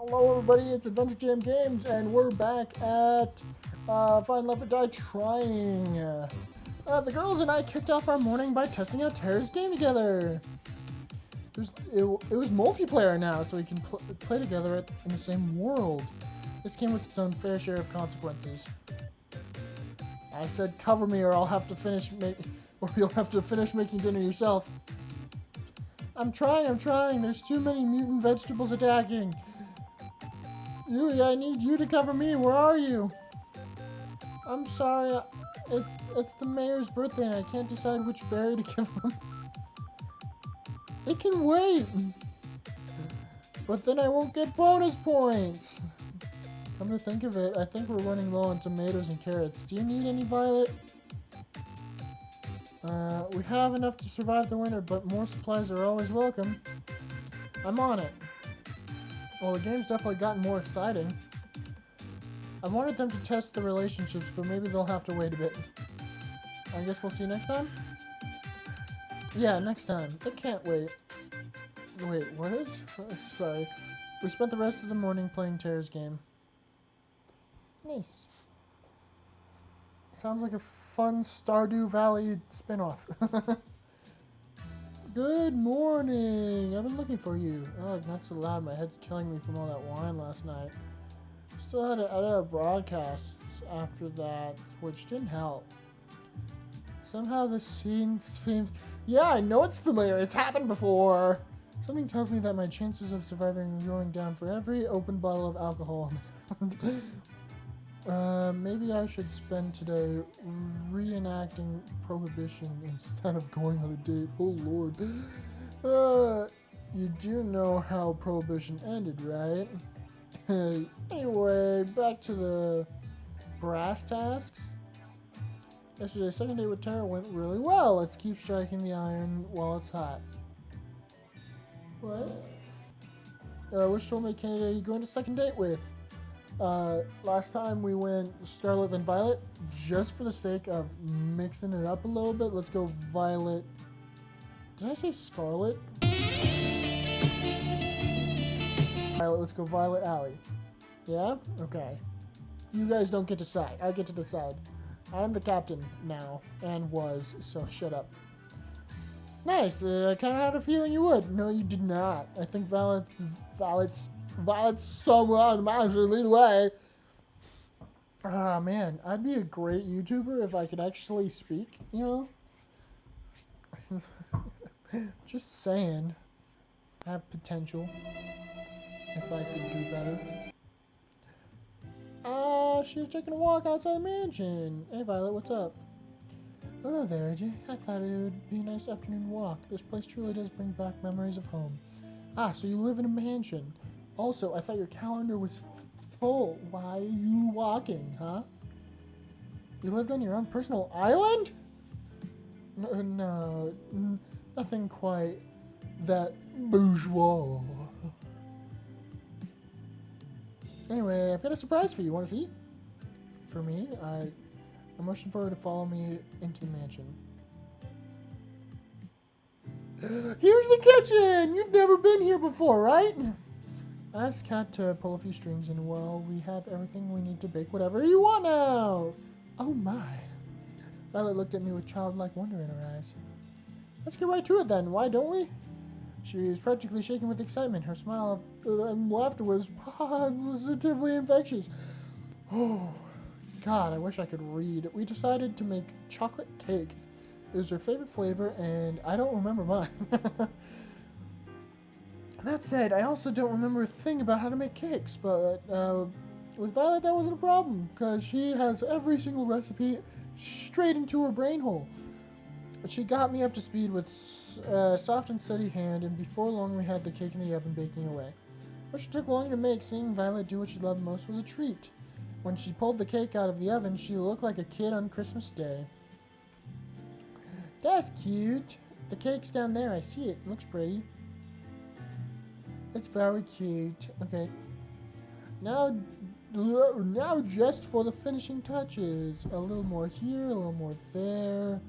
Hello everybody, it's Adventure Jam Games, and we're back at Find Love or Die Trying. The girls and I kicked off our morning by testing out Tara's game together. It was multiplayer now, so we can play together in the same world. This came with its own fair share of consequences. I said cover me or I'll have to finish or you'll have to finish making dinner yourself. I'm trying. There's too many mutant vegetables attacking. Yui, I need you to cover me. Where are you? I'm sorry. It's the mayor's birthday and I can't decide which berry to give him. It can wait. But then I won't get bonus points. Come to think of it, I think we're running low on tomatoes and carrots. Do you need any, Violet? We have enough to survive the winter, but more supplies are always welcome. I'm on it. Well, the game's definitely gotten more exciting. I wanted them to test the relationships, but maybe they'll have to wait a bit. I guess we'll see you next time? Yeah, next time. I can't wait. Wait, what is? Sorry. We spent the rest of the morning playing Tara's game. Nice. Sounds like a fun Stardew Valley spin-off. Good morning! I've been looking for you. Oh, not so loud. My head's killing me from all that wine last night. Still had to edit our broadcasts after that, which didn't help. Somehow the scene seems... Yeah, I know it's familiar. It's happened before. Something tells me that my chances of surviving are going down for every open bottle of alcohol. Maybe I should spend today reenacting Prohibition instead of going on a date. Oh, Lord. You do know how Prohibition ended, right? Anyway, back to the brass tasks. Yesterday's second date with Tara went really well. Let's keep striking the iron while it's hot. What? Which soulmate candidate are you going to second date with? Last time we went Scarlet then Violet. Just for the sake of mixing it up a little bit, let's go Violet. Did I say Scarlet? Violet, let's go Violet Alley. Yeah? Okay. You guys don't get to decide. I get to decide. I'm the captain now, and was, so shut up. Nice. I kind of had a feeling you would. No, you did not. I think Violet's somewhere to lead the way. Ah, man. I'd be a great YouTuber if I could actually speak, you know? Just saying. I have potential. If I could do better. She was taking a walk outside the mansion. Hey, Violet, what's up? Hello there, AJ. I thought it would be a nice afternoon walk. This place truly does bring back memories of home. Ah, so you live in a mansion. Also, I thought your calendar was full. Why are you walking, huh? You lived on your own personal island? No, nothing quite that bourgeois. Anyway, I've got a surprise for you. Want to see? For me, I motioned for her to follow me into the mansion. Here's the kitchen! You've never been here before, right? I asked Kat to pull a few strings, and well, we have everything we need to bake whatever you want now. Oh my. Violet looked at me with childlike wonder in her eyes. Let's get right to it then, why don't we? She was practically shaking with excitement. Her smile and laughter was positively infectious. Oh, God, I wish I could read. We decided to make chocolate cake. It was her favorite flavor, and I don't remember mine. That said, I also don't remember a thing about how to make cakes, but with Violet, that wasn't a problem, because she has every single recipe straight into her brain hole. But she got me up to speed with soft and steady hand, and before long we had the cake in the oven baking away. What she took longer to make, seeing Violet do what she loved most, was a treat. When she pulled the cake out of the oven, she looked like a kid on Christmas Day. That's cute. The cake's down there. I see it. It looks pretty. It's very cute. Okay. Now just for the finishing touches. A little more here, a little more there.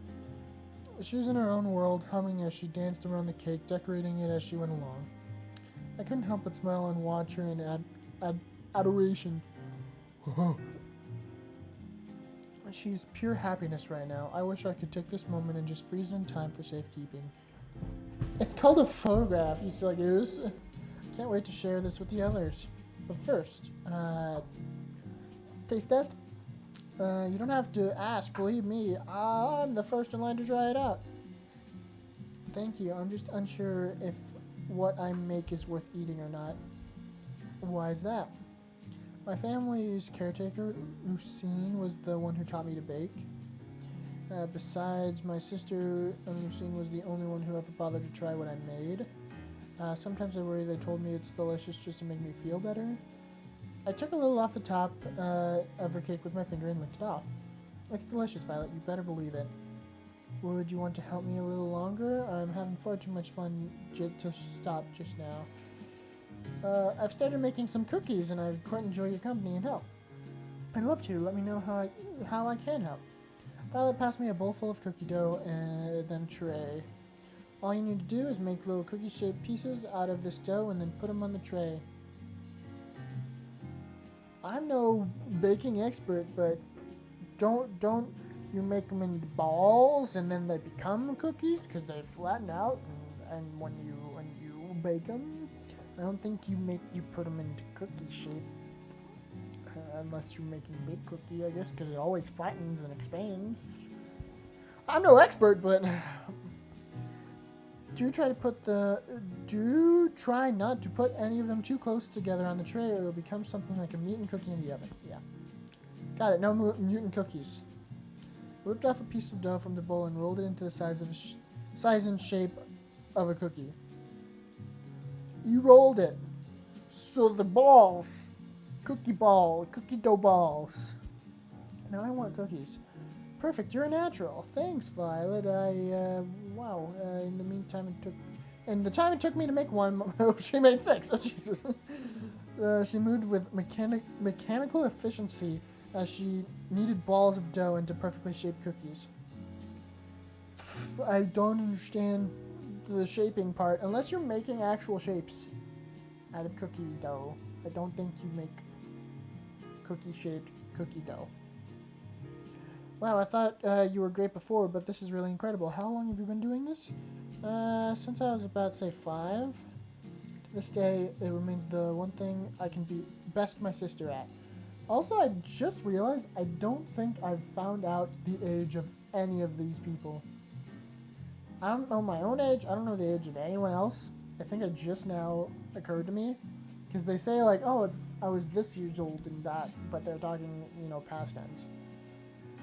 She was in her own world, humming as she danced around the cake, decorating it as she went along. I couldn't help but smile and watch her in adoration. She's pure happiness right now. I wish I could take this moment and just freeze it in time for safekeeping. It's called a photograph, you silly goose. Can't wait to share this with the others. But first, taste test? You don't have to ask, believe me. I'm the first in line to try it out. Thank you. I'm just unsure if what I make is worth eating or not. Why is that? My family's caretaker, Lucine, was the one who taught me to bake. Besides, my sister, Lucine, was the only one who ever bothered to try what I made. Sometimes I worry they told me it's delicious just to make me feel better. I took a little off the top of her cake with my finger and licked it off. It's delicious, Violet. You better believe it. Would you want to help me a little longer? I'm having far too much fun to stop just now. I've started making some cookies, and I'd quite enjoy your company and help. I'd love to. Let me know how I can help. Violet passed me a bowl full of cookie dough and then a tray. All you need to do is make little cookie-shaped pieces out of this dough and then put them on the tray. I'm no baking expert, but don't you make them into balls and then they become cookies because they flatten out and when you bake them, I don't think you put them into cookie shape unless you're making a big cookie, I guess, because it always flattens and expands. I'm no expert, but do try not to put any of them too close together on the tray or it'll become something like a mutant cookie in the oven. Yeah. Got it. No mutant cookies. Ripped off a piece of dough from the bowl and rolled it into the size and shape of a cookie. You rolled it. So the balls. Cookie dough balls. Now I want cookies. Perfect, you're a natural. Thanks, Violet. Wow. In the meantime, the time it took me to make one, she made 6. Oh, Jesus. She moved with mechanical efficiency as she kneaded balls of dough into perfectly shaped cookies. I don't understand the shaping part. Unless you're making actual shapes out of cookie dough, I don't think you make cookie-shaped cookie dough. Wow, I thought you were great before, but this is really incredible. How long have you been doing this? Since I was about, say, 5. To this day, it remains the one thing I can be best my sister at. Also, I just realized I don't think I've found out the age of any of these people. I don't know my own age. I don't know the age of anyone else. I think it just now occurred to me. Because they say, like, oh, I was this years old and that, but they're talking, past tense.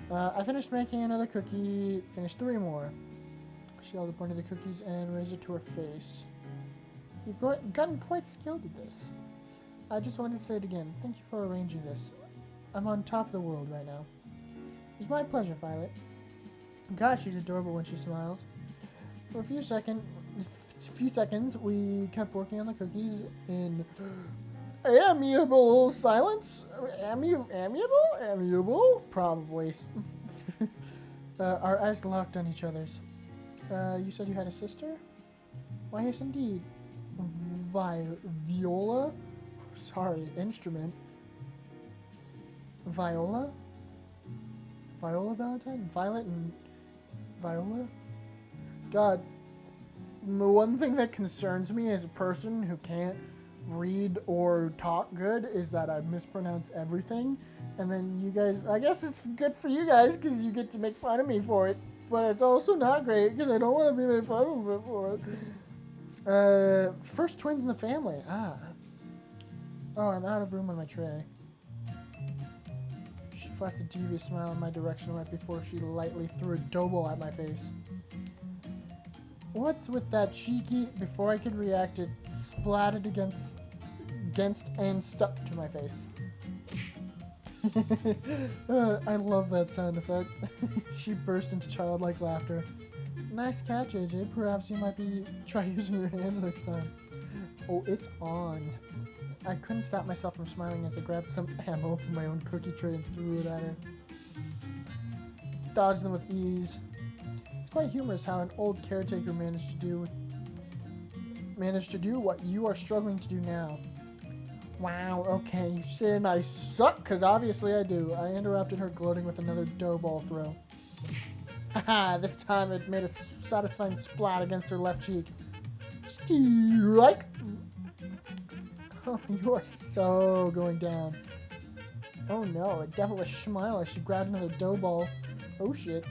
I finished making another cookie, finished 3 more. She held up one of the cookies and raised it to her face. You've gotten quite skilled at this. I just wanted to say it again. Thank you for arranging this. I'm on top of the world right now. It's my pleasure, Violet. Gosh, she's adorable when she smiles. For a few seconds, we kept working on the cookies in amiable silence. Amiable? Probably. Our eyes locked on each other's. You said you had a sister? Why, yes, indeed. Viola? Sorry, instrument. Viola? Viola Valentine? Violet and Viola? God, the one thing that concerns me as a person who can't read or talk good is that I mispronounce everything. And then you guys, I guess it's good for you guys because you get to make fun of me for it. But it's also not great because I don't want to be made fun of for it. First twins in the family. Ah. Oh, I'm out of room on my tray. She flashed a devious smile in my direction right before she lightly threw a dough ball at my face. What's with that cheeky? Before I could react, it splattered against and stuck to my face. I love that sound effect. She burst into childlike laughter. Nice catch, AJ. Perhaps you might try using your hands next time. Oh, it's on. I couldn't stop myself from smiling as I grabbed some ammo from my own cookie tray and threw it at her. Dodged them with ease. It's quite humorous how an old caretaker managed to do what you are struggling to do now. Wow, okay, you saying I suck? Because obviously I do. I interrupted her gloating with another dough ball throw. Haha, this time it made a satisfying splat against her left cheek. Strike! Oh, you are so going down. Oh no, a devilish smile as she grabbed another dough ball. Oh shit.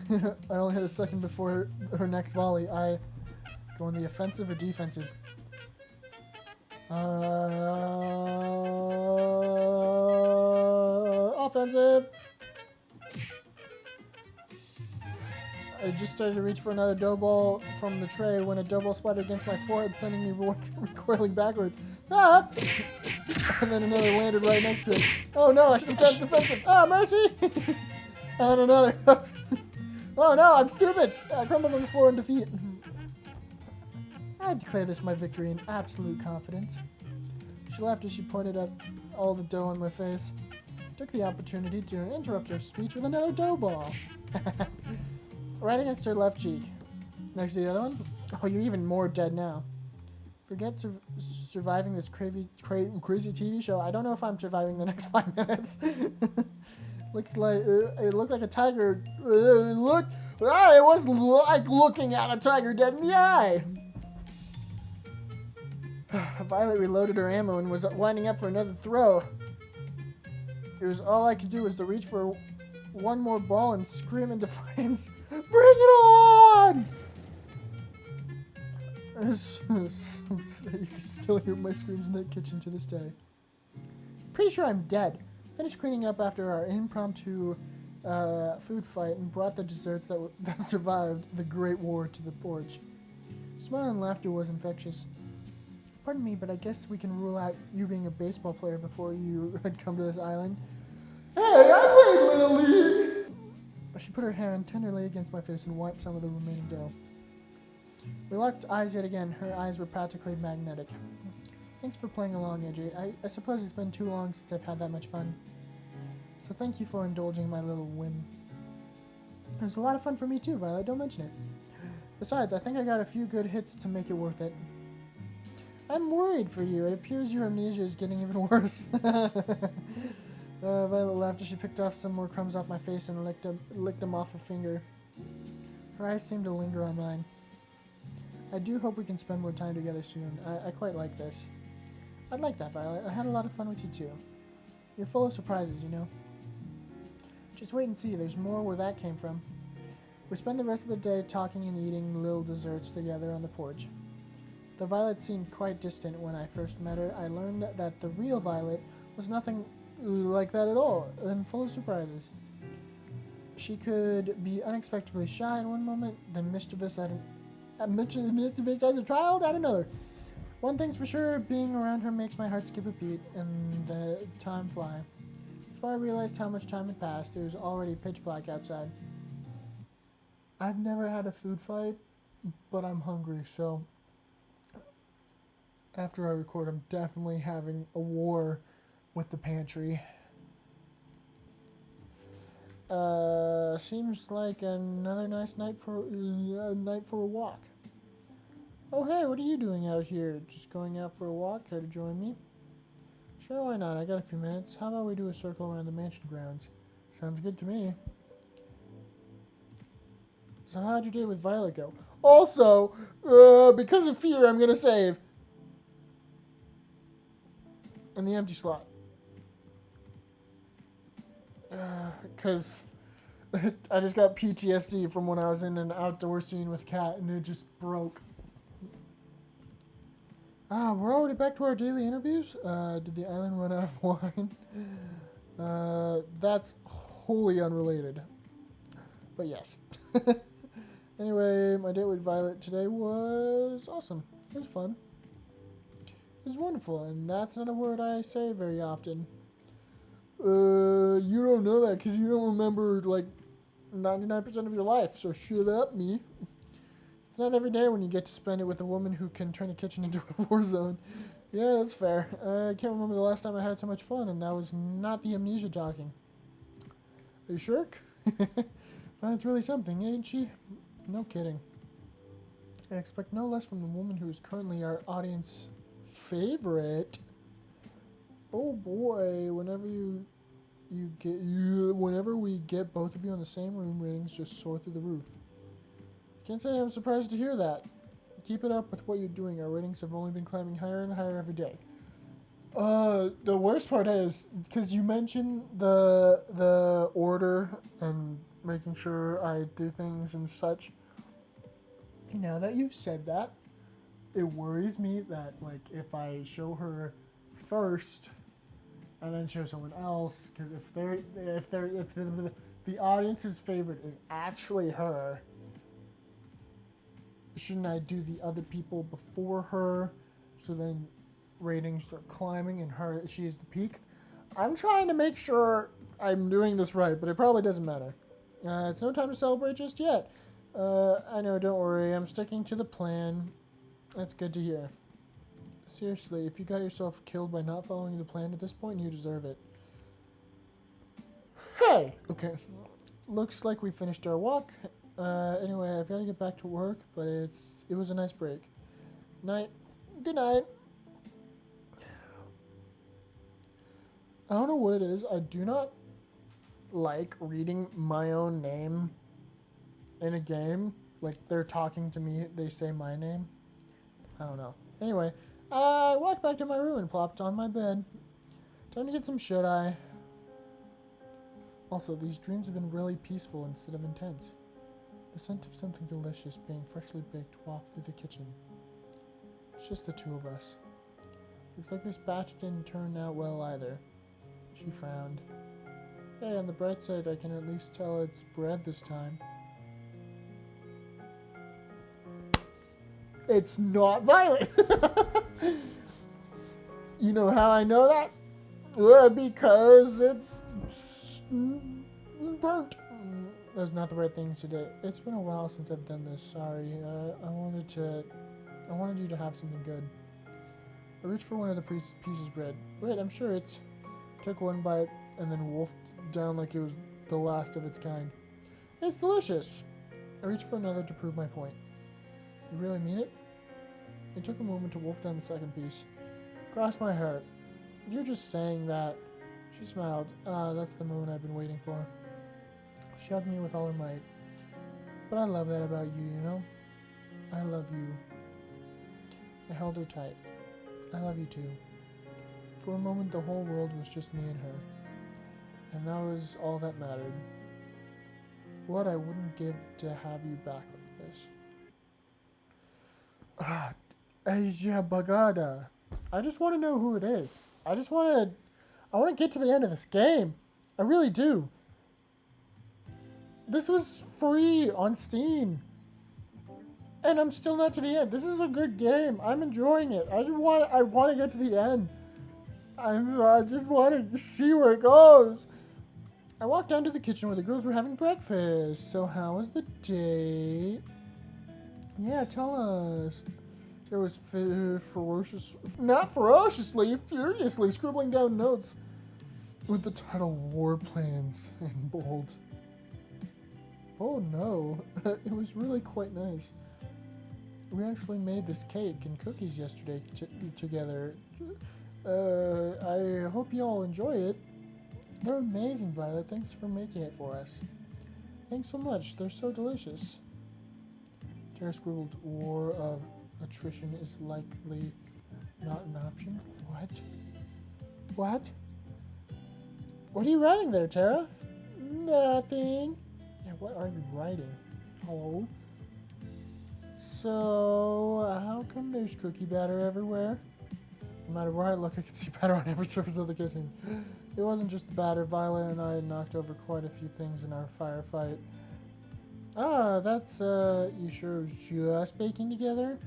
I only had a second before her next volley. I go on the offensive or defensive. Offensive! I just started to reach for another dough ball from the tray when a dough ball splattered against my forehead, sending me recoiling backwards. Ah! And then another landed right next to it. Oh no, I should have done defensive. Ah, mercy! And another. Oh no, I'm stupid! I crumbled on the floor in defeat. I declare this my victory in absolute confidence. She laughed as she pointed at all the dough on my face. Took the opportunity to interrupt her speech with another dough ball. Right against her left cheek. Next to the other one. Oh, you're even more dead now. Forget surviving this crazy TV show. I don't know if I'm surviving the next 5 minutes. Looks like it looked like a tiger. It was like looking at a tiger dead in the eye. Violet reloaded her ammo and was winding up for another throw. It was all I could do was to reach for one more ball and scream in defiance. Bring it on! You can still hear my screams in the kitchen to this day. Pretty sure I'm dead. Finished cleaning up after our impromptu food fight and brought the desserts that survived the Great War to the porch. Smile and laughter was infectious. Pardon me, but I guess we can rule out you being a baseball player before you had come to this island. Hey, I played Little League! She put her hand tenderly against my face and wiped some of the remaining dough. We locked eyes yet again. Her eyes were practically magnetic. Thanks for playing along, AJ. I suppose it's been too long since I've had that much fun. So thank you for indulging my little whim. It was a lot of fun for me too, Violet. Don't mention it. Besides, I think I got a few good hits to make it worth it. I'm worried for you. It appears your amnesia is getting even worse. Violet laughed as she picked off some more crumbs off my face and licked them off her finger. Her eyes seemed to linger on mine. I do hope we can spend more time together soon. I quite like this. I'd like that, Violet. I had a lot of fun with you too. You're full of surprises, you know. Just wait and see. There's more where that came from. We spent the rest of the day talking and eating little desserts together on the porch. Though Violet seemed quite distant when I first met her, I learned that the real Violet was nothing like that at all, and full of surprises. She could be unexpectedly shy in one moment, then mischievous as a child at another. One thing's for sure, being around her makes my heart skip a beat and the time fly. Before I realized how much time had passed, it was already pitch black outside. I've never had a food fight, but I'm hungry, so after I record, I'm definitely having a war with the pantry. Seems like another nice night for a walk. Oh hey, what are you doing out here? Just going out for a walk? Care to join me? Sure, why not? I got a few minutes. How about we do a circle around the mansion grounds? Sounds good to me. So how'd your day with Violet go? Also, because of fear, I'm gonna save. In the empty slot. Because I just got PTSD from when I was in an outdoor scene with Kat and it just broke. We're already back to our daily interviews. Did the island run out of wine? That's wholly unrelated. But yes. Anyway, my date with Violet today was awesome. It was fun. It was wonderful, and that's not a word I say very often. You don't know that because you don't remember, like, 99% of your life, so shut up, me. It's not every day when you get to spend it with a woman who can turn a kitchen into a war zone. Yeah, that's fair. I can't remember the last time I had so much fun, and that was not the amnesia talking. Are you sure? That's really something, ain't she? No kidding. I expect no less from the woman who is currently our audience favorite. Oh boy, whenever we get both of you on the same room, ratings just soar through the roof. Can't say I'm surprised to hear that. Keep it up with what you're doing. Our ratings have only been climbing higher and higher every day. The worst part is, because you mentioned the order and making sure I do things and such. Now that you've said that, it worries me that, like, if I show her first and then show someone else, because if the audience's favorite is actually her, shouldn't I do the other people before her, so then ratings start climbing and she is the peak? I'm trying to make sure I'm doing this right, but it probably doesn't matter. It's no time to celebrate just yet. I know, don't worry, I'm sticking to the plan. That's good to hear. Seriously, if you got yourself killed by not following the plan at this point, you deserve it. Hey! Okay, looks like we finished our walk. Anyway, I've got to get back to work, but it was a nice break. Night. Good night. I don't know what it is. I do not like reading my own name in a game. Like, they're talking to me, they say my name. I don't know. Anyway, I walked back to my room and plopped on my bed. Time to get some shut-eye. Also, these dreams have been really peaceful instead of intense. The scent of something delicious being freshly baked wafted through the kitchen. It's just the two of us. Looks like this batch didn't turn out well either. She frowned. Hey, on the bright side, I can at least tell it's bread this time. It's not violet! You know how I know that? Well, because it's burnt. That's not the right thing to do. It's been a while since I've done this. Sorry. I wanted you to have something good. I reached for one of the pieces of bread. Wait, I'm sure it's... Took one bite and then wolfed down like it was the last of its kind. It's delicious. I reached for another to prove my point. You really mean it? It took a moment to wolf down the second piece. Cross my heart. You're just saying that. She smiled. That's the moment I've been waiting for. She hugged me with all her might. But I love that about you, you know? I love you. I held her tight. I love you too. For a moment, the whole world was just me and her. And that was all that mattered. What I wouldn't give to have you back like this. Asia Bagada. I just want to know who it is. I want to get to the end of this game. I really do. This was free on Steam. And I'm still not to the end. This is a good game. I'm enjoying it. I want to get to the end. I just want to see where it goes. I walked down to the kitchen where the girls were having breakfast. So how was the date? Yeah, tell us. There was furiously scribbling down notes with the title War Plans in bold. Oh no, it was really quite nice. We actually made this cake and cookies yesterday together. I hope you all enjoy it. They're amazing, Violet. Thanks for making it for us. Thanks so much. They're so delicious. Tara scribbled, war of attrition is likely not an option. What? What? What are you writing there, Tara? Nothing. Yeah, what are you writing? Hello? So, how come there's cookie batter everywhere? No matter where I look, I can see batter on every surface of the kitchen. It wasn't just the batter. Violet and I had knocked over quite a few things in our firefight. Ah, that's, you sure it was just baking together?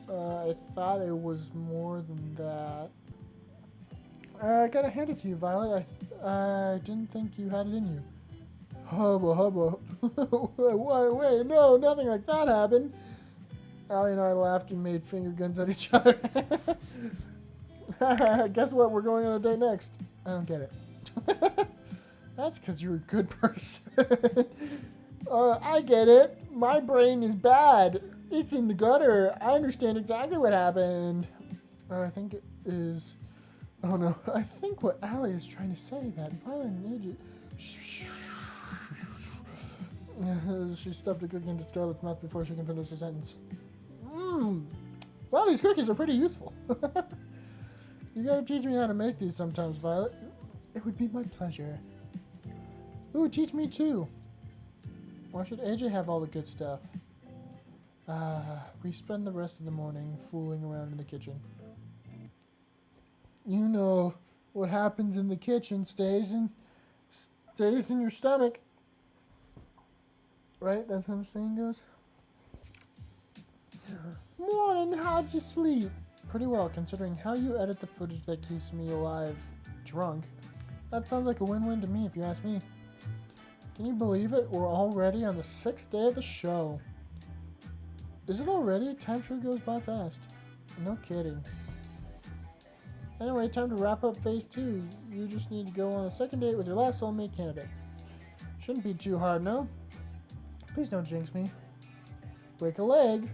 I thought it was more than that. I gotta hand it to you, Violet. I didn't think you had it in you. Hubba hubba. Wait, no, nothing like that happened. Allie and I laughed and made finger guns at each other. Guess what? We're going on a date next. I don't get it. That's because you're a good person. I get it. My brain is bad. It's in the gutter. I understand exactly what happened. I think it is Oh no, I think what Allie is trying to say that Violet and AJ... She stuffed a cookie into Scarlett's mouth before she can finish her sentence. Mmm. Well, these cookies are pretty useful. You gotta teach me how to make these sometimes, Violet. It would be my pleasure. Ooh, teach me too. Why should AJ have all the good stuff? We spend the rest of the morning fooling around in the kitchen. You know, what happens in the kitchen stays in your stomach. Right? That's how the saying goes? Morning, how'd you sleep? Pretty well, considering how you edit the footage that keeps me alive drunk. That sounds like a win-win to me, if you ask me. Can you believe it? We're already on the 6th day of the show. Is it already? Time sure goes by fast. No kidding. Anyway, time to wrap up phase 2. You just need to go on a second date with your last soulmate candidate. Shouldn't be too hard, no? Please don't jinx me. Break a leg?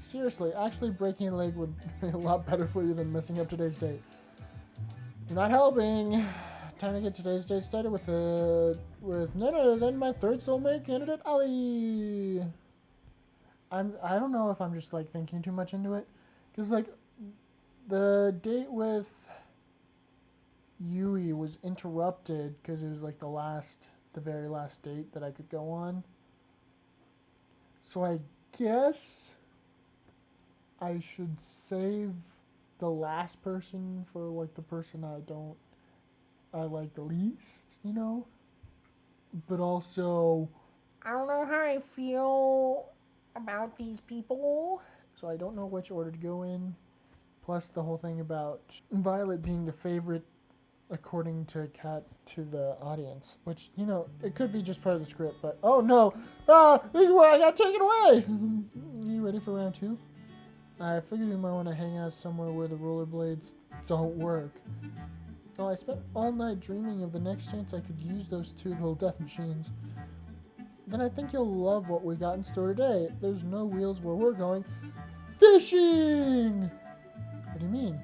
Seriously, actually breaking a leg would be a lot better for you than messing up today's date. You're not helping. Time to get today's date started with none other than my third soulmate candidate, Ali. I don't know if I'm just like thinking too much into it, because like the date with Yui was interrupted because it was like the very last date that I could go on. So I guess I should save the last person for like the person I like the least, you know? But also, I don't know how I feel about these people, so I don't know which order to go in. Plus the whole thing about Violet being the favorite according to the audience, which, you know, it could be just part of the script, but oh no! This is where I got taken away! You ready for round 2? I figured you might want to hang out somewhere where the rollerblades don't work. No, I spent all night dreaming of the next chance I could use those 2 little death machines. Then I think you'll love what we got in store today. There's no wheels where we're going. Fishing! What do you mean?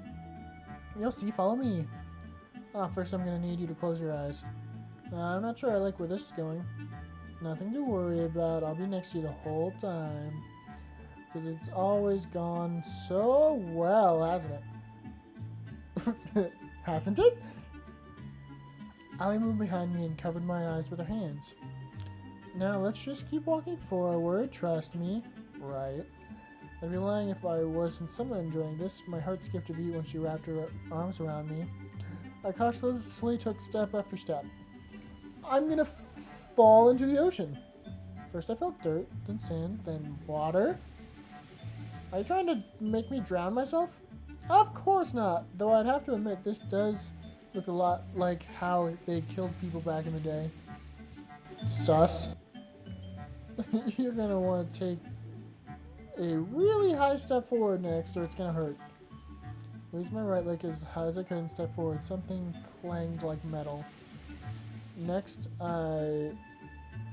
You'll see, follow me. First I'm gonna need you to close your eyes. I'm not sure I like where this is going. Nothing to worry about, I'll be next to you the whole time. Because it's always gone so well, hasn't it? Hasn't it? Ali moved behind me and covered my eyes with her hands. Now let's just keep walking forward, trust me. Right. I'd be lying if I wasn't somewhat enjoying this. My heart skipped a beat when she wrapped her arms around me. I cautiously took step after step. I'm gonna fall into the ocean. First I felt dirt, then sand, then water. Are you trying to make me drown myself? Of course not, though I'd have to admit this does look a lot like how they killed people back in the day. Sus. You're gonna want to take a really high step forward next, or it's gonna hurt. Raised my right leg as high as I could and stepped forward. Something clanged like metal. Next, I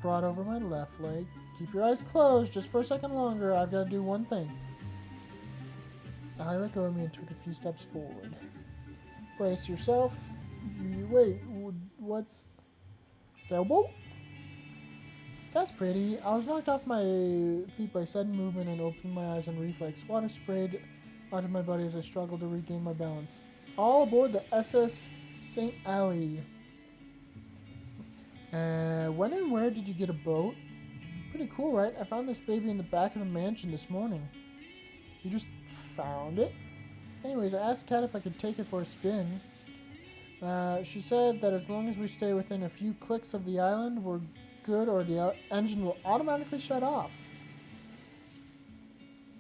brought over my left leg. Keep your eyes closed just for a second longer. I've got to do one thing. I let go of me and took a few steps forward. Brace yourself. Wait, what's... Sailboat? That's pretty. I was knocked off my feet by sudden movement and opened my eyes on reflex. Water sprayed onto my body as I struggled to regain my balance. All aboard the SS St. Ali. When and where did you get a boat? Pretty cool, right? I found this baby in the back of the mansion this morning. You just found it? Anyways, I asked Kat if I could take it for a spin. She said that as long as we stay within a few clicks of the island, we're good, or the engine will automatically shut off.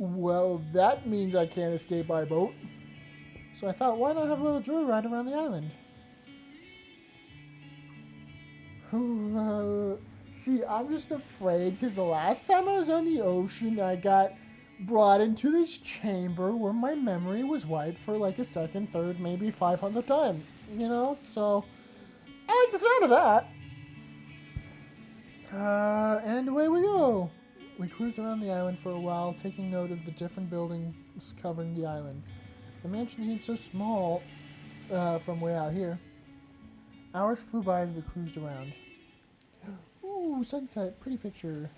Well, that means I can't escape by boat. So I thought, why not have a little joyride around the island? See, I'm just afraid because the last time I was on the ocean, I got brought into this chamber where my memory was wiped for like a second, third, maybe 500th time. You know? So, I like the sound of that. And away we go. We cruised around the island for a while, taking note of the different buildings covering the island. The mansion seemed so small, from way out here. Hours flew by as we cruised around. Ooh, sunset, pretty picture.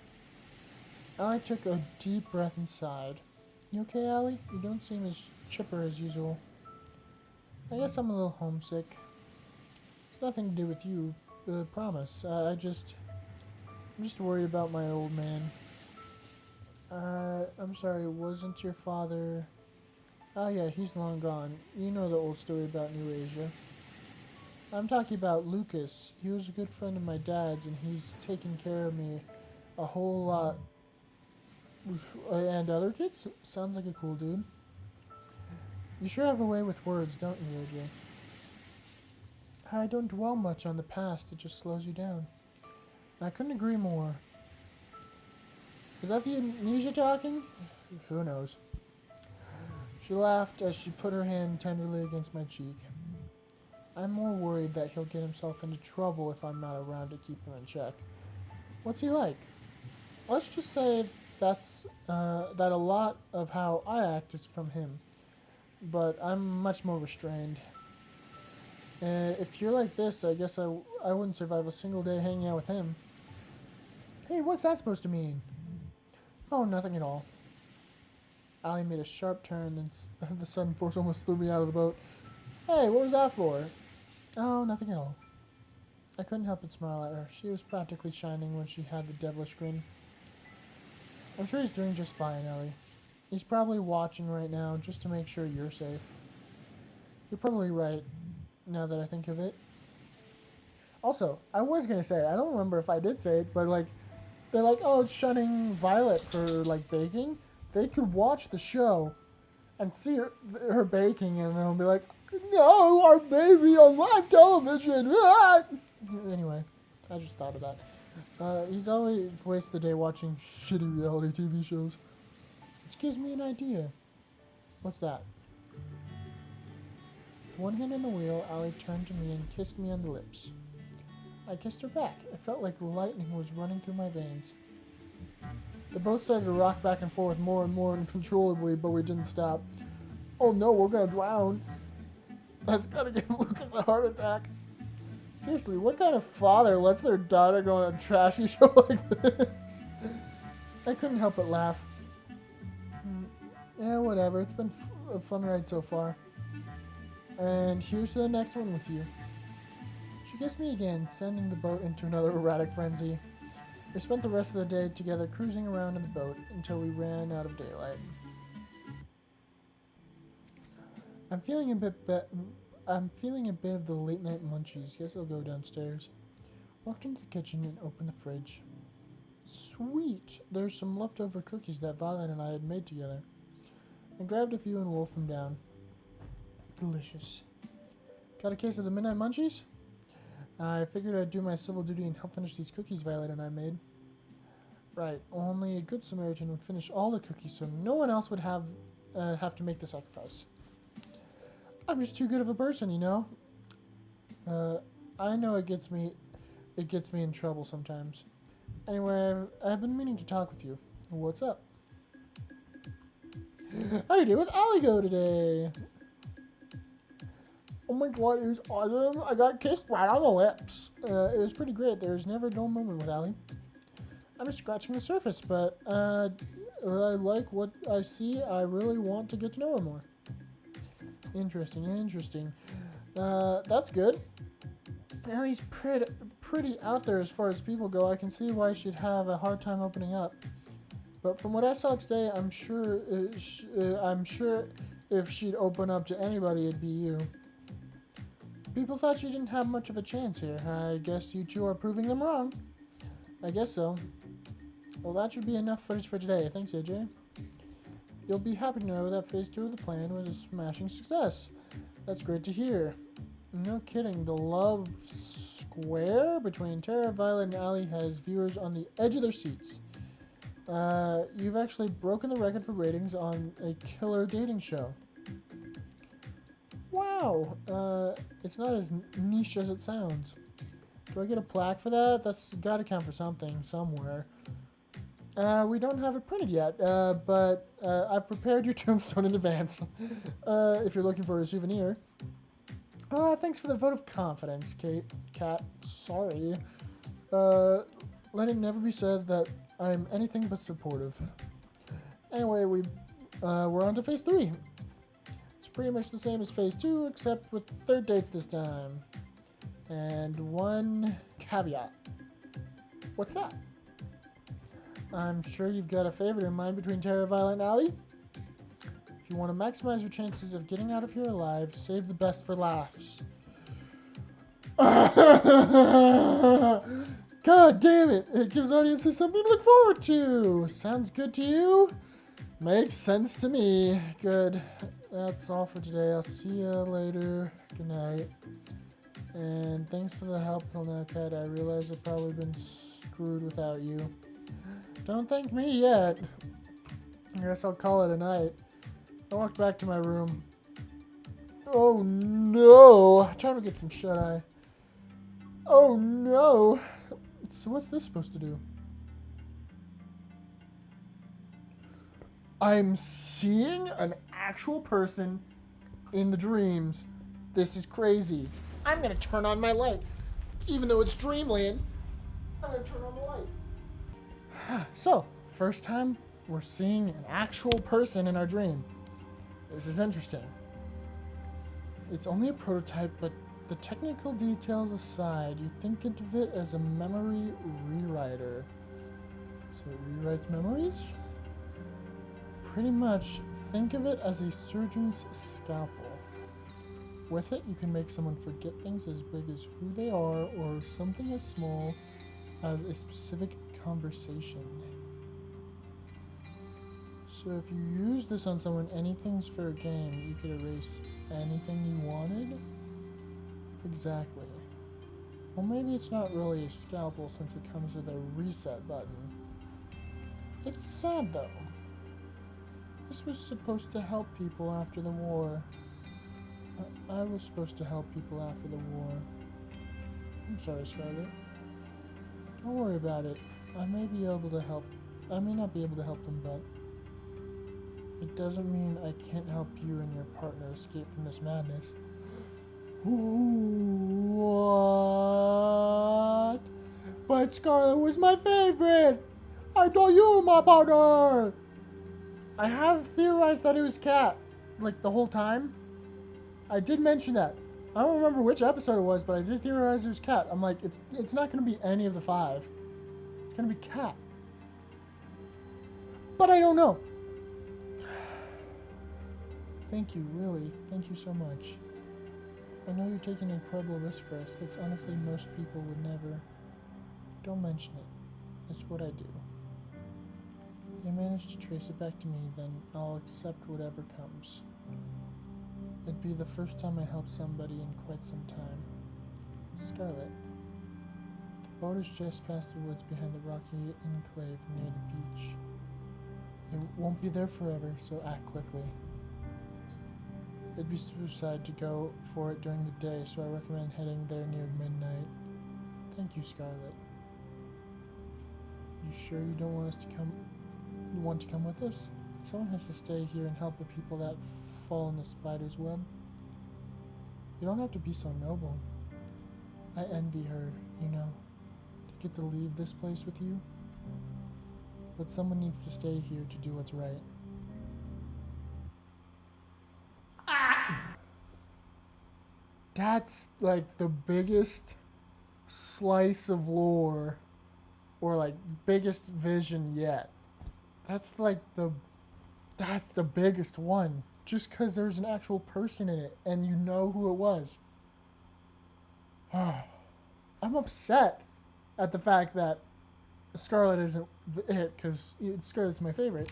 Allie took a deep breath and sighed. You okay, Allie? You don't seem as chipper as usual. I guess I'm a little homesick. It's nothing to do with you, promise. I'm just worried about my old man. I'm sorry, wasn't your father... Oh yeah, he's long gone. You know the old story about New Asia. I'm talking about Lucas. He was a good friend of my dad's, and he's taken care of me a whole lot. And other kids? Sounds like a cool dude. You sure have a way with words, don't you, AJ? I don't dwell much on the past. It just slows you down. I couldn't agree more. Is that the amnesia talking? Who knows? She laughed as she put her hand tenderly against my cheek. I'm more worried that he'll get himself into trouble if I'm not around to keep him in check. What's he like? Let's just say that a lot of how I act is from him, but I'm much more restrained. If you're like this, I guess I wouldn't survive a single day hanging out with him. Hey, what's that supposed to mean? Oh, nothing at all. Allie made a sharp turn, then the sudden force almost threw me out of the boat. Hey, what was that for? Oh, nothing at all. I couldn't help but smile at her. She was practically shining when she had the devilish grin. I'm sure he's doing just fine, Ellie. He's probably watching right now just to make sure you're safe. You're probably right, now that I think of it. Also, I was going to say, I don't remember if I did say it, but like, they're like, oh, it's shunning Violet for like baking. They could watch the show and see her baking, and they'll be like, no, our baby on live television. Ah! Anyway, I just thought of that. He's always wastes the day watching shitty reality TV shows. Which gives me an idea. What's that? With one hand on the wheel, Allie turned to me and kissed me on the lips. I kissed her back. It felt like lightning was running through my veins. The boat started to rock back and forth more and more uncontrollably, but we didn't stop. Oh no, we're gonna drown. That's gotta give Lucas a heart attack. Seriously, what kind of father lets their daughter go on a trashy show like this? I couldn't help but laugh. Yeah, whatever. It's been a fun ride so far. And here's to the next one with you. She kissed me again, sending the boat into another erratic frenzy. We spent the rest of the day together cruising around in the boat until we ran out of daylight. I'm feeling a bit of the late night munchies. Guess I'll go downstairs. Walked into the kitchen and opened the fridge. Sweet! There's some leftover cookies that Violet and I had made together. I grabbed a few and wolfed them down. Delicious. Got a case of the midnight munchies? I figured I'd do my civil duty and help finish these cookies Violet and I made. Right, only a good Samaritan would finish all the cookies so no one else would have to make the sacrifice. I'm just too good of a person, you know? I know it gets me in trouble sometimes. Anyway, I've been meaning to talk with you. What's up? How do you do with Allie go today? Oh my god, it was awesome. I got kissed right on the lips. It was pretty great. There's never a dull moment with Allie. I'm just scratching the surface, but I like what I see. I really want to get to know her more. Interesting. That's good. Allie's pretty out there as far as people go. I can see why she'd have a hard time opening up. But from what I saw today, I'm sure if she'd open up to anybody, it'd be you. People thought she didn't have much of a chance here. I guess you two are proving them wrong. I guess so. Well, that should be enough footage for today. Thanks, AJ. You'll be happy to know that Phase 2 of the plan was a smashing success. That's great to hear. No kidding, the love square between Tara, Violet, and Allie has viewers on the edge of their seats. You've actually broken the record for ratings on a killer dating show. Wow, it's not as niche as it sounds. Do I get a plaque for that? That's gotta count for something, somewhere. We don't have it printed yet, but I've prepared your tombstone in advance, if you're looking for a souvenir. Thanks for the vote of confidence, Cat. Sorry. Let it never be said that I'm anything but supportive. Anyway, we're on to phase 3. It's pretty much the same as phase 2, except with third dates this time. And one caveat. What's that? I'm sure you've got a favorite in mind between Tara, Violet, and Allie. If you want to maximize your chances of getting out of here alive, save the best for laughs. God damn it! It gives audiences something to look forward to. Sounds good to you? Makes sense to me. Good. That's all for today. I'll see you later. Good night. And thanks for the help till now, Kat. I realize I've probably been screwed without you. Don't thank me yet. I guess I'll call it a night. I walked back to my room. Oh no! Time to get some shut-eye. Oh no! So what's this supposed to do? I'm seeing an actual person in the dreams. This is crazy. I'm gonna turn on my light. Even though it's dreamland, I'm gonna turn on the light. So, first time we're seeing an actual person in our dream. This is interesting. It's only a prototype, but the technical details aside, you think of it as a memory rewriter. So it rewrites memories? Pretty much, think of it as a surgeon's scalpel. With it, you can make someone forget things as big as who they are or something as small as a specific conversation. So if you use this on someone, anything's fair game. You could erase anything you wanted? Exactly. Well, maybe it's not really a scalpel since it comes with a reset button. It's sad though. This was supposed to help people after the war. I was supposed to help people after the war. I'm sorry, Scarlet. Don't worry about it. I may not be able to help them, but it doesn't mean I can't help you and your partner escape from this madness. What? But Scarlet was my favorite! I thought you were my partner! I have theorized that it was Kat, like the whole time. I did mention that. I don't remember which episode it was, but I did theorize it was Kat. I'm like, it's not going to be any of the 5. It's going to be Kat. But I don't know. Thank you, really. Thank you so much. I know you're taking an incredible risk for us. That's honestly most people would never. Don't mention it. It's what I do. If they manage to trace it back to me, then I'll accept whatever comes. It'd be the first time I helped somebody in quite some time. Scarlet. The boat is just past the woods behind the rocky enclave near the beach. It won't be there forever, so act quickly. It'd be suicide to go for it during the day, so I recommend heading there near midnight. Thank you, Scarlet. You sure you don't want to come with us? Someone has to stay here and help the people that fall in the spider's web. You don't have to be so noble. I envy her, you know, to get to leave this place with you. But someone needs to stay here to do what's right. That's like the biggest slice of lore or like biggest vision yet. That's the biggest one. Just because there's an actual person in it and you know who it was. I'm upset at the fact that Scarlet isn't it, because Scarlet's my favorite.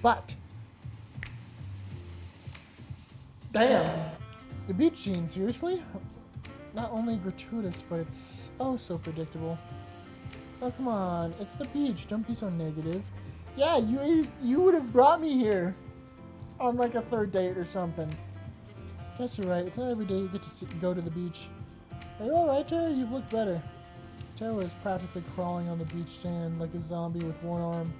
But damn, the beach scene, seriously? Not only gratuitous, but it's oh so predictable. Oh, come on. It's the beach. Don't be so negative. Yeah, you would have brought me here on like a third date or something. Guess you're right. It's not every day you get to go to the beach. Are you alright, Tara? You've looked better. Tara was practically crawling on the beach sand like a zombie with one arm.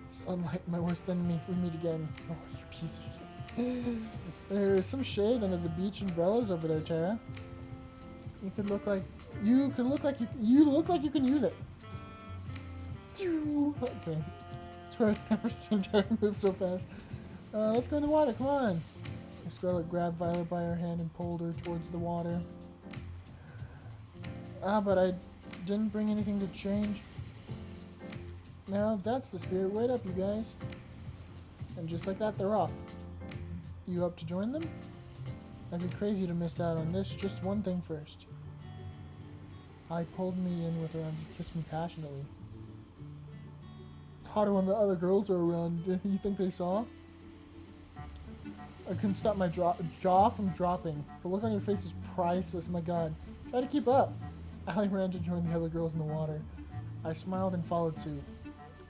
Sunlight, my worst enemy. We meet again. Oh, you piece of shit. There's some shade under the beach umbrellas over there, Tara. You look like you can use it. Okay. Sorry, I've never seen Tara move so fast. Let's go in the water. Come on. Scarlet grabbed Violet by her hand and pulled her towards the water. But I didn't bring anything to change. Now that's the spirit. Wait up, you guys. And just like that, they're off. You up to join them? I'd be crazy to miss out on this. Just one thing first. I pulled me in with her arms and kissed me passionately. It's hotter when the other girls are around. You think they saw? I couldn't stop my jaw from dropping. The look on your face is priceless, my god. Try to keep up. Allie ran to join the other girls in the water. I smiled and followed suit.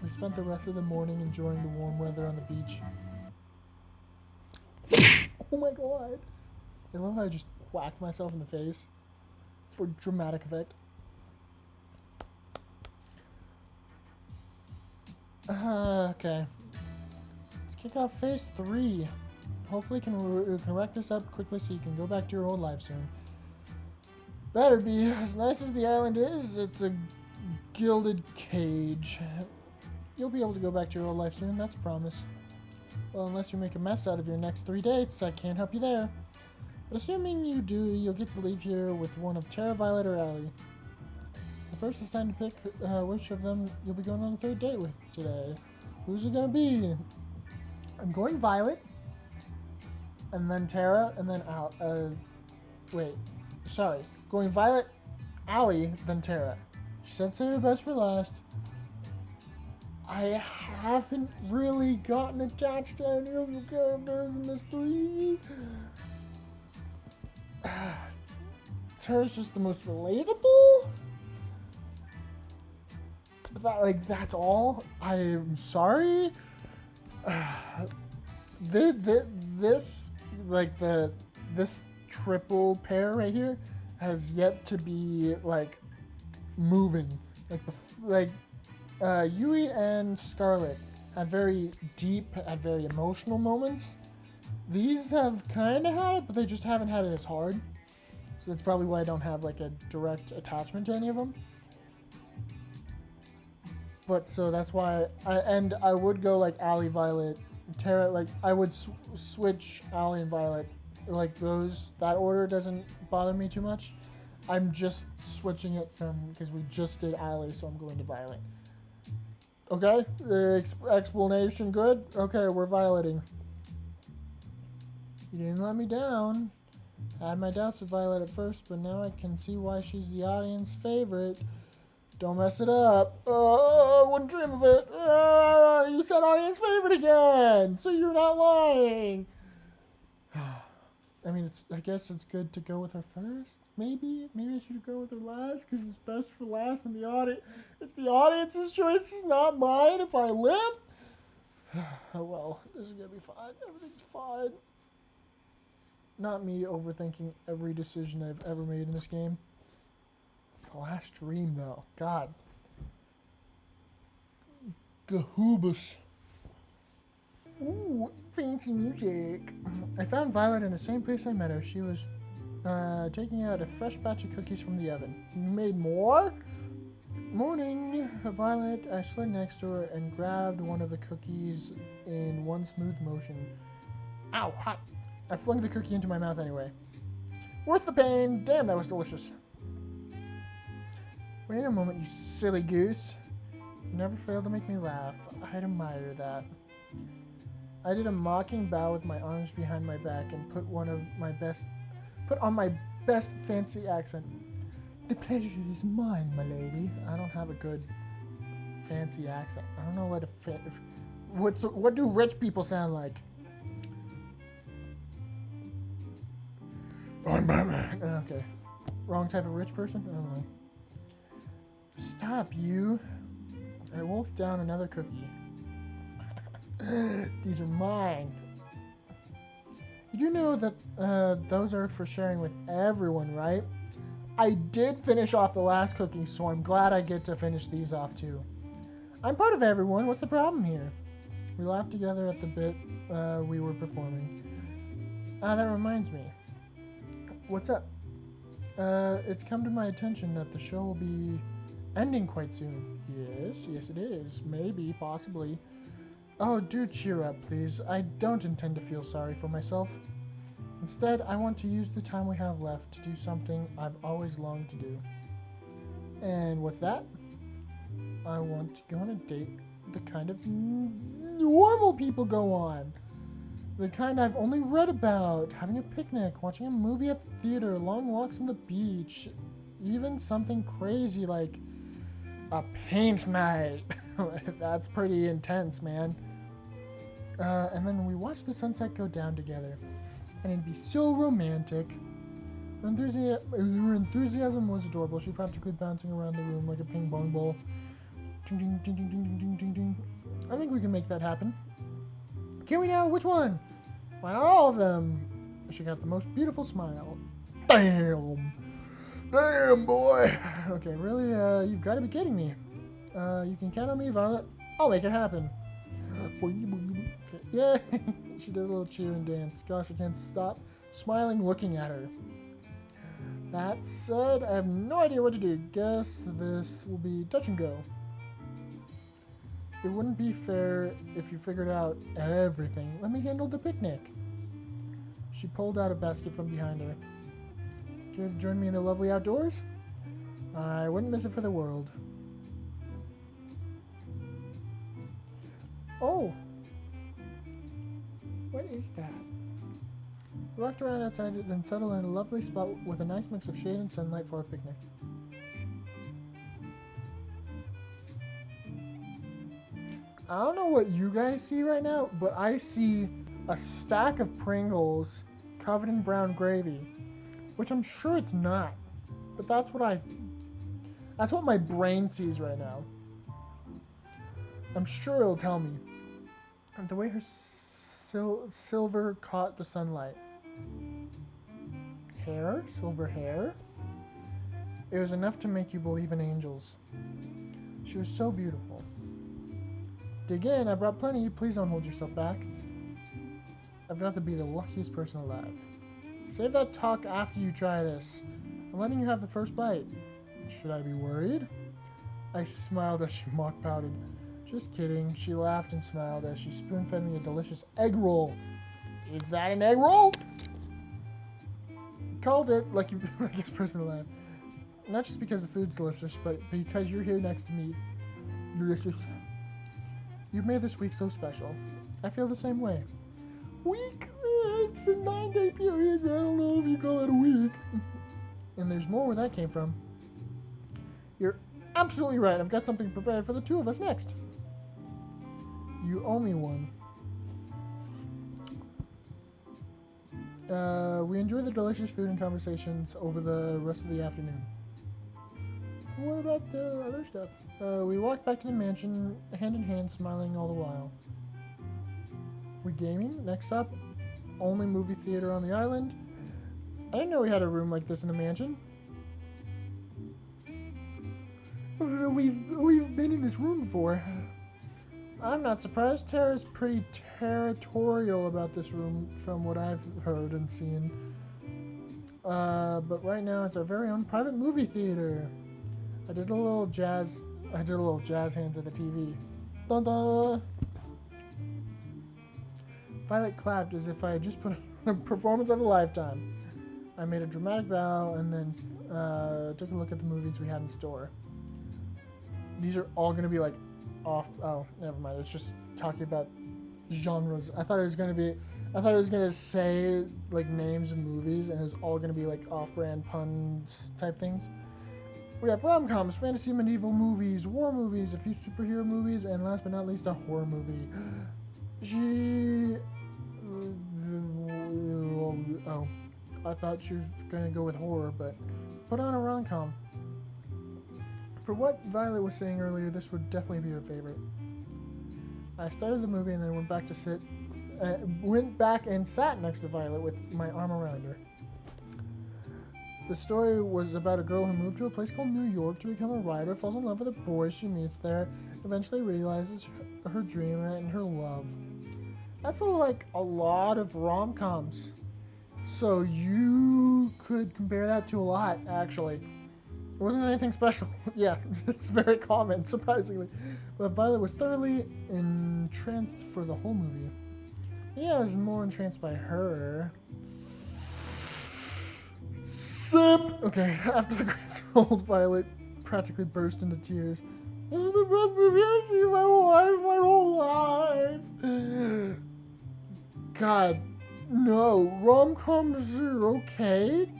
We spent the rest of the morning enjoying the warm weather on the beach. Oh my god. I love how I just whacked myself in the face for dramatic effect. Okay. Let's kick off phase 3. Hopefully we can wrap this up quickly so you can go back to your old life soon. Better be. As nice as the island is, it's a gilded cage. You'll be able to go back to your old life soon, that's a promise. Well, unless you make a mess out of your next 3 dates, I can't help you there. But assuming you do, you'll get to leave here with one of Tara, Violet, or Allie. But first it's time to pick which of them you'll be going on a 3rd date with today. Who's it gonna be? I'm going Violet, and then Tara, and then going Violet, Allie, then Tara. She said save the best for last. I haven't really gotten attached to any of the characters in this 3. Tara's just the most relatable. That's all. I'm sorry. This triple pair right here has yet to be moving. Yui and Scarlet had very deep, had very emotional moments. These have kind of had it, but they just haven't had it as hard. So that's probably why I don't have a direct attachment to any of them. But so that's why I would go Allie, Violet, Tara. I would switch Allie and Violet. That order doesn't bother me too much. I'm just switching it because we just did Allie, so I'm going to Violet. Okay, the explanation good? Okay, we're violeting. You didn't let me down. I had my doubts of Violet at first, but now I can see why she's the audience favorite. Don't mess it up. Oh, I wouldn't dream of it. You said audience favorite again, so you're not lying. I mean, I guess it's good to go with her first. Maybe I should go with her last because it's best for last in the audience. It's the audience's choice, not mine. If I live, oh well, this is gonna be fine. Everything's fine. Not me overthinking every decision I've ever made in this game. The last dream, though, God. Gahoobus. Ooh, fancy music. I found Violet in the same place I met her. She was taking out a fresh batch of cookies from the oven. You made more? Morning, Violet. I slid next to her and grabbed one of the cookies in one smooth motion. Ow, hot. I flung the cookie into my mouth anyway. Worth the pain. Damn, that was delicious. Wait a moment, you silly goose. You never failed to make me laugh. I'd admire that. I did a mocking bow with my arms behind my back and put on my best fancy accent. The pleasure is mine, my lady. I don't have a good fancy accent. I don't know what do rich people sound like? I'm Batman. Okay. Wrong type of rich person? I don't know. Stop, you. I wolfed down another cookie. These are mine. You do know that those are for sharing with everyone, right? I did finish off the last cookie, so I'm glad I get to finish these off too. I'm part of everyone. What's the problem here? We laughed together at the bit we were performing. That reminds me. What's up? It's come to my attention that the show will be ending quite soon. Yes it is. Maybe, possibly. Oh, do cheer up, please. I don't intend to feel sorry for myself. Instead, I want to use the time we have left to do something I've always longed to do. And what's that? I want to go on a date the kind of normal people go on. The kind I've only read about. Having a picnic, watching a movie at the theater, long walks on the beach. Even something crazy like a paint night. That's pretty intense, man. And then we watch the sunset go down together. And it'd be so romantic. Her enthusiasm was adorable. She practically bouncing around the room like a ping pong ball. Ding, ding, ding, ding, ding, ding, ding, ding. I think we can make that happen. Can we now? Which one? Why not all of them? She got the most beautiful smile. Damn! Damn, boy! Okay, really, you've got to be kidding me. You can count on me, Violet. I'll make it happen. Okay. Yeah! She did a little cheer and dance. Gosh, I can't stop smiling looking at her. That said, I have no idea what to do. Guess this will be touch and go. It wouldn't be fair if you figured out everything. Let me handle the picnic. She pulled out a basket from behind her. Care to join me in the lovely outdoors? I wouldn't miss it for the world. Oh! What is that? We walked around outside and then settled in a lovely spot with a nice mix of shade and sunlight for our picnic. I don't know what you guys see right now, but I see a stack of Pringles covered in brown gravy, which I'm sure it's not, but that's what my brain sees right now. I'm sure it'll tell me. And the way her silver caught the sunlight. Hair? Silver hair? It was enough to make you believe in angels. She was so beautiful. Dig in, I brought plenty. Please don't hold yourself back. I've got to be the luckiest person alive. Save that talk after you try this. I'm letting you have the first bite. Should I be worried? I smiled as she mock pouted. Just kidding. She laughed and smiled as she spoon-fed me a delicious egg roll. Is that an egg roll? Called it like you luckiest person alive. Not just because the food's delicious, but because you're here next to me. Delicious. You've made this week so special. I feel the same way. Week? It's a 9-day period. I don't know if you call it a week. And there's more where that came from. You're absolutely right. I've got something prepared for the two of us next. You owe me one. We enjoy the delicious food and conversations over the rest of the afternoon. What about the other stuff? We walked back to the mansion, hand in hand, smiling all the while. We gaming? Next up, only movie theater on the island. I didn't know we had a room like this in the mansion. We've been in this room before. I'm not surprised. Tara's pretty territorial about this room from what I've heard and seen. But right now it's our very own private movie theater. I did a little jazz hands at the TV. Dun dun! Violet clapped as if I had just put on a performance of a lifetime. I made a dramatic bow and then took a look at the movies we had in store. These are all going to be like off. Oh, never mind. It's just talking about genres. I thought it was going to say like names of movies, and it was all going to be like off-brand puns type things. We have rom-coms, fantasy, medieval movies, war movies, a few superhero movies, and last but not least, a horror movie. I thought she was going to go with horror, but put on a rom-com. For what Violet was saying earlier, this would definitely be her favorite. I started the movie and then went back and sat next to Violet with my arm around her. The story was about a girl who moved to a place called New York to become a writer, falls in love with a boy she meets there, eventually realizes her dream and her love. That's sort of like a lot of rom-coms. So you could compare that to a lot, actually. It wasn't anything special. Yeah, it's very common, surprisingly. But Violet was thoroughly entranced for the whole movie. Yeah, I was more entranced by her. Sip! Okay, after the credits rolled, Violet practically burst into tears. This is the best movie I've seen in my whole life. God, no. Rom-coms are okay.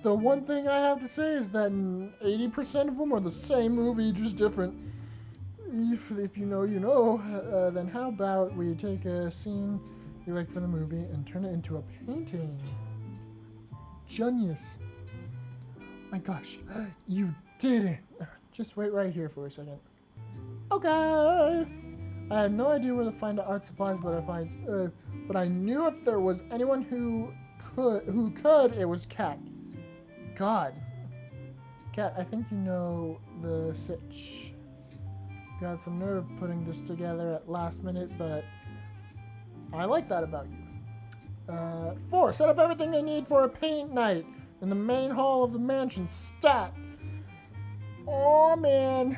The one thing I have to say is that 80% of them are the same movie, just different. If you know, you know. Then how about we take a scene you like from the movie and turn it into a painting? Genius. My gosh, you did it. Just wait right here for a second. Okay. I had no idea where to find art supplies, but I knew if there was anyone who could, it was Kat. God. Kat, I think you know the sitch. You got some nerve putting this together at last minute, but I like that about you. 4. Set up everything they need for a paint night in the main hall of the mansion. Stat. Oh man,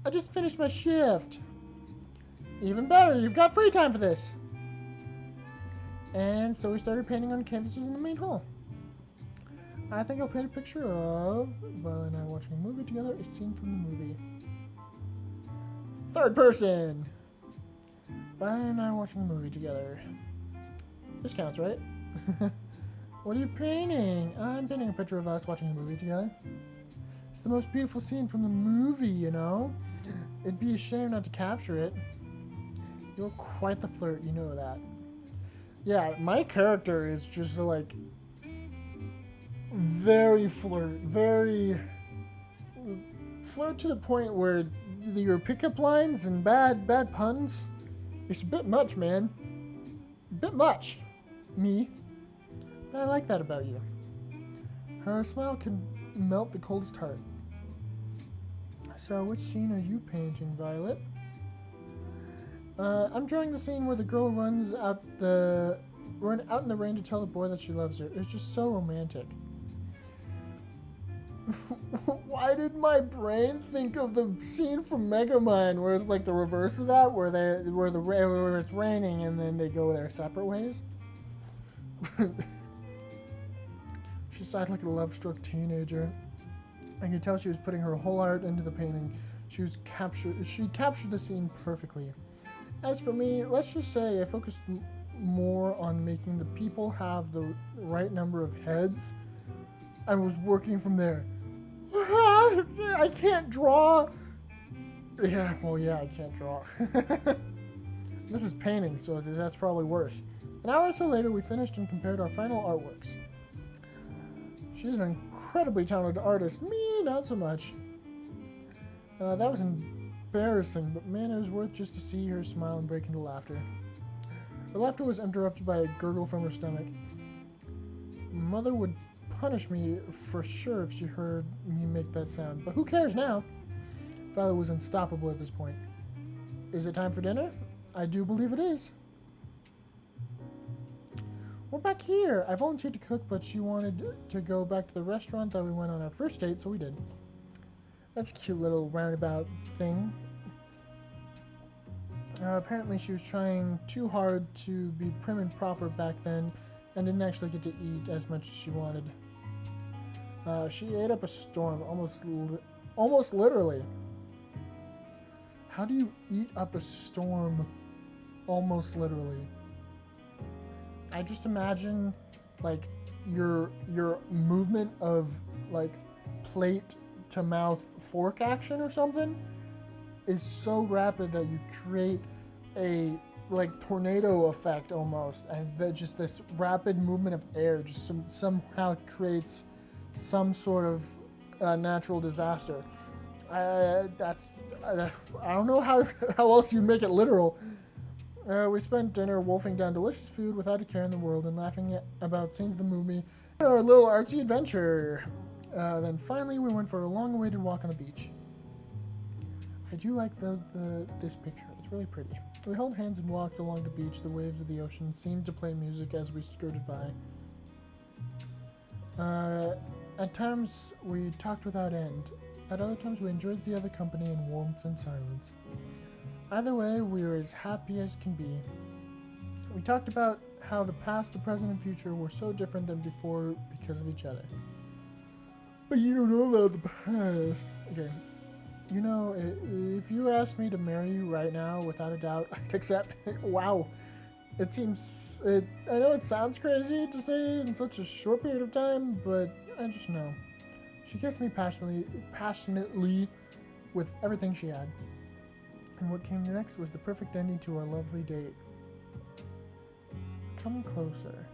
I just finished my shift. Even better, you've got free time for this. And so we started painting on canvases in the main hall. I think I'll paint a picture of Violet and I watching a movie together, a scene from the movie. Third person. Violet and I watching a movie together. This counts, right? What are you painting? I'm painting a picture of us watching a movie together. It's the most beautiful scene from the movie, you know? It'd be a shame not to capture it. You're quite the flirt, you know that. Yeah, my character is just like very flirt to the point where your pickup lines and bad puns, it's a bit much, man. A bit much. Me. But I like that about you. Her smile can melt the coldest heart. So, which scene are you painting, Violet? I'm drawing the scene where the girl runs out in the rain to tell the boy that she loves her. It's just so romantic. Why did my brain think of the scene from Megamind where it's like the reverse of that, where it's raining and then they go their separate ways? She sighed like a love-struck teenager. I could tell she was putting her whole heart into the painting. She captured the scene perfectly. As for me, let's just say I focused more on making the people have the right number of heads. I was working from there. I can't draw. Yeah, well, yeah, I can't draw. This is painting, so that's probably worse. An hour or so later, we finished and compared our final artworks. She's an incredibly talented artist. Me, not so much. That was embarrassing, but man, it was worth just to see her smile and break into laughter. Her laughter was interrupted by a gurgle from her stomach. Mother would punish me for sure if she heard me make that sound, but who cares now? Violet was unstoppable at this point. Is it time for dinner? I do believe it is. We're back here. I volunteered to cook, but she wanted to go back to the restaurant that we went on our first date, so we did. That's a cute little roundabout thing. Apparently she was trying too hard to be prim and proper back then and didn't actually get to eat as much as she wanted. She ate up a storm, almost literally. How do you eat up a storm almost literally? I just imagine like your movement of like plate to mouth fork action or something is so rapid that you create a like tornado effect almost, and that just this rapid movement of air just somehow creates some sort of natural disaster. I don't know how else you make it literal. We spent dinner wolfing down delicious food without a care in the world and laughing about scenes of the movie. Our little artsy adventure. Then finally we went for a long-awaited walk on the beach. I do like this picture. It's really pretty. We held hands and walked along the beach. The waves of the ocean seemed to play music as we skirted by. At times, we talked without end. At other times, we enjoyed the other company in warmth and silence. Either way, we were as happy as can be. We talked about how the past, the present, and future were so different than before because of each other. But you don't know about the past. Okay. You know, if you asked me to marry you right now, without a doubt, I'd accept. Wow. I know it sounds crazy to say in such a short period of time, but I just know. She kissed me passionately with everything she had. And what came next was the perfect ending to our lovely date. Come closer.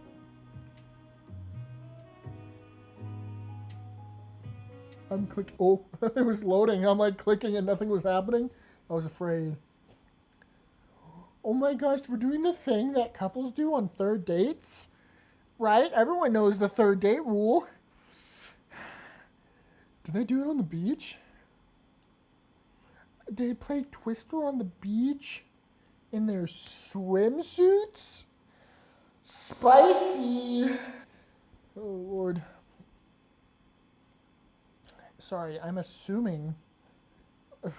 I'm clicking. Oh, it was loading. I'm like clicking and nothing was happening. I was afraid. Oh my gosh, we're doing the thing that couples do on third dates. Right? Everyone knows the third date rule. Did they do it on the beach? They play Twister on the beach in their swimsuits? Spicy! Oh, Lord. Sorry, I'm assuming. I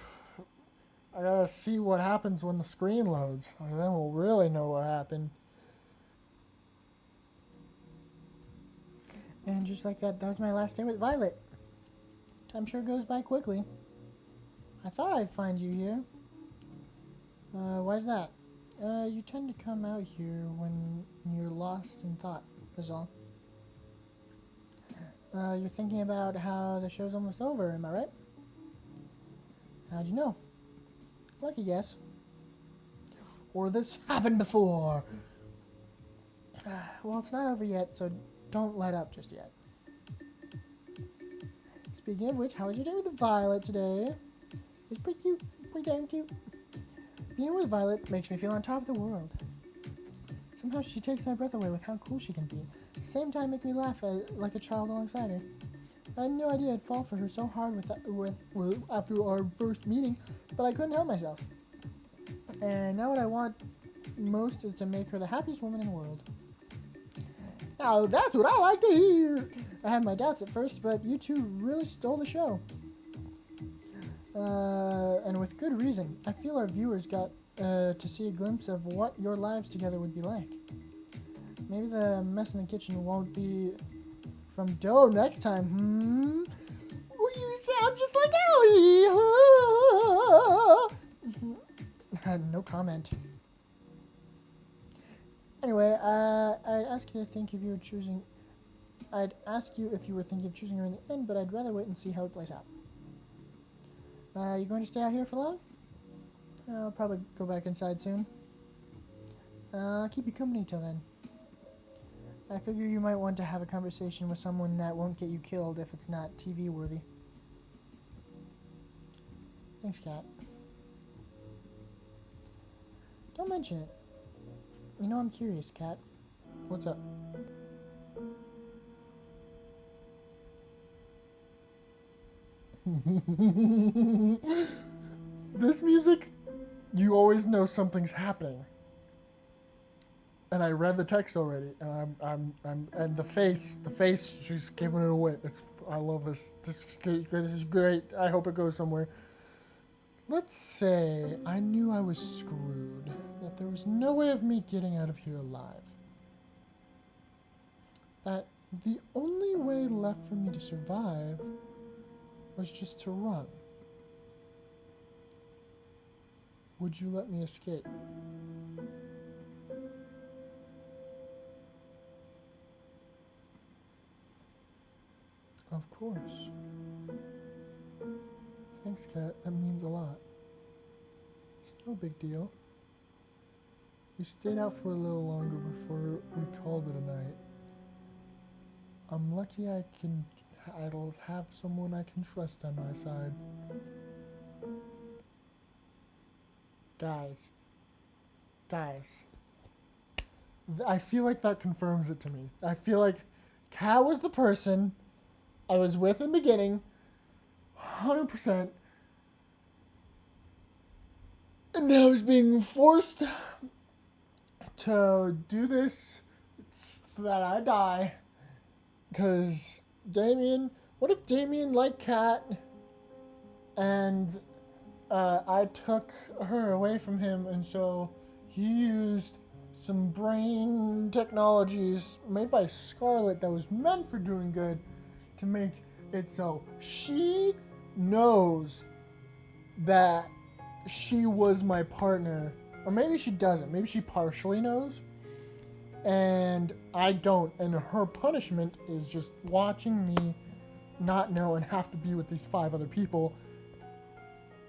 gotta see what happens when the screen loads. And then we'll really know what happened. And just like that, that was my last day with Violet. Time sure goes by quickly. I thought I'd find you here. Why's that? You tend to come out here when you're lost in thought, is all. You're thinking about how the show's almost over, am I right? How'd you know? Lucky guess. Or this happened before. Well, it's not over yet, so don't let up just yet. Speaking of which, how was your day with the Violet today? It's pretty cute. Pretty damn cute. Being with Violet makes me feel on top of the world. Somehow she takes my breath away with how cool she can be. At the same time, make me laugh like a child alongside her. I had no idea I'd fall for her so hard after our first meeting, but I couldn't help myself. And now what I want most is to make her the happiest woman in the world. Now that's what I like to hear! I had my doubts at first, but you two really stole the show. And with good reason. I feel our viewers got to see a glimpse of what your lives together would be like. Maybe the mess in the kitchen won't be from dough next time, Well, you sound just like Ellie! No comment. Anyway, I'd ask you if you were thinking of choosing her in the end, but I'd rather wait and see how it plays out. You going to stay out here for long? I'll probably go back inside soon. I'll keep you company till then. I figure you might want to have a conversation with someone that won't get you killed if it's not TV worthy. Thanks, Cat. Don't mention it. You know I'm curious, Cat. What's up? This music, you always know something's happening. And I read the text already, and and the face, she's giving it away. I love this. This is great. I hope it goes somewhere. Let's say I knew I was screwed, that there was no way of me getting out of here alive. That the only way left for me to survive was just to run. Would you let me escape? Of course. Thanks, Kat. That means a lot. It's no big deal. We stayed out for a little longer before we called it a night. I'm lucky I'll have someone I can trust on my side. Guys. I feel like that confirms it to me. I feel like Kat was the person I was with in the beginning, 100%. And now he's being forced to do this so that I die. Because what if Damien liked Kat and I took her away from him, and so he used some brain technologies made by Scarlet that was meant for doing good to make it so she knows that she was my partner. Or maybe she doesn't. Maybe she partially knows. And I don't. And her punishment is just watching me not know and have to be with these 5 other people.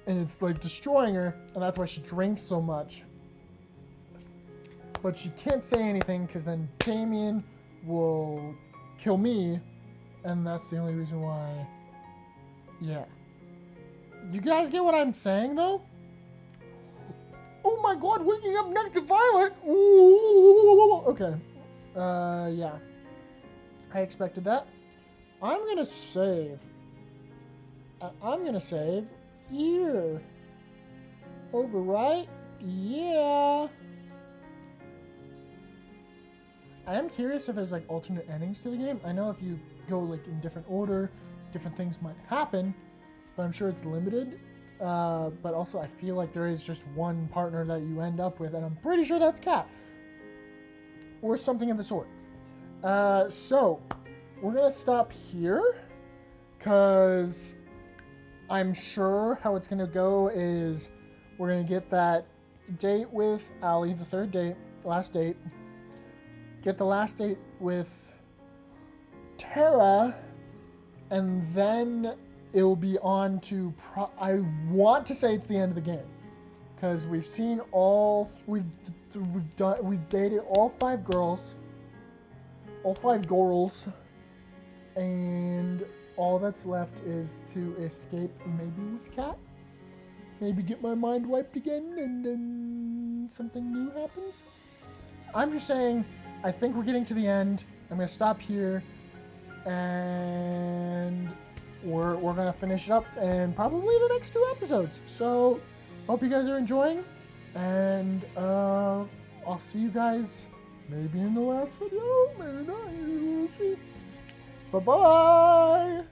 And it's like destroying her. And that's why she drinks so much. But she can't say anything because then Damien will kill me. And that's the only reason why. Yeah. You guys get what I'm saying, though? Oh my god, waking up next to Violet! Ooh. Okay. Yeah. I expected that. I'm gonna save. I'm gonna save here. Overwrite? Yeah. I am curious if there's like alternate endings to the game. I know if you go like in different order, different things might happen, but I'm sure it's limited. But also I feel like there is just one partner that you end up with, and I'm pretty sure that's Kat. Or something of the sort. So, we're going to stop here, because I'm sure how it's going to go is we're going to get that date with Allie, the 3rd date, last date. Get the last date with Tara, and then it'll be on to, I want to say it's the end of the game, because we've seen we've dated all 5 girls, and all that's left is to escape, maybe with Kat, maybe get my mind wiped again, and then something new happens. I'm just saying, I think we're getting to the end. I'm gonna stop here, and we're gonna finish it up in probably the next 2 episodes. So hope you guys are enjoying, and I'll see you guys maybe in the last video, maybe not, we'll see. Bye bye.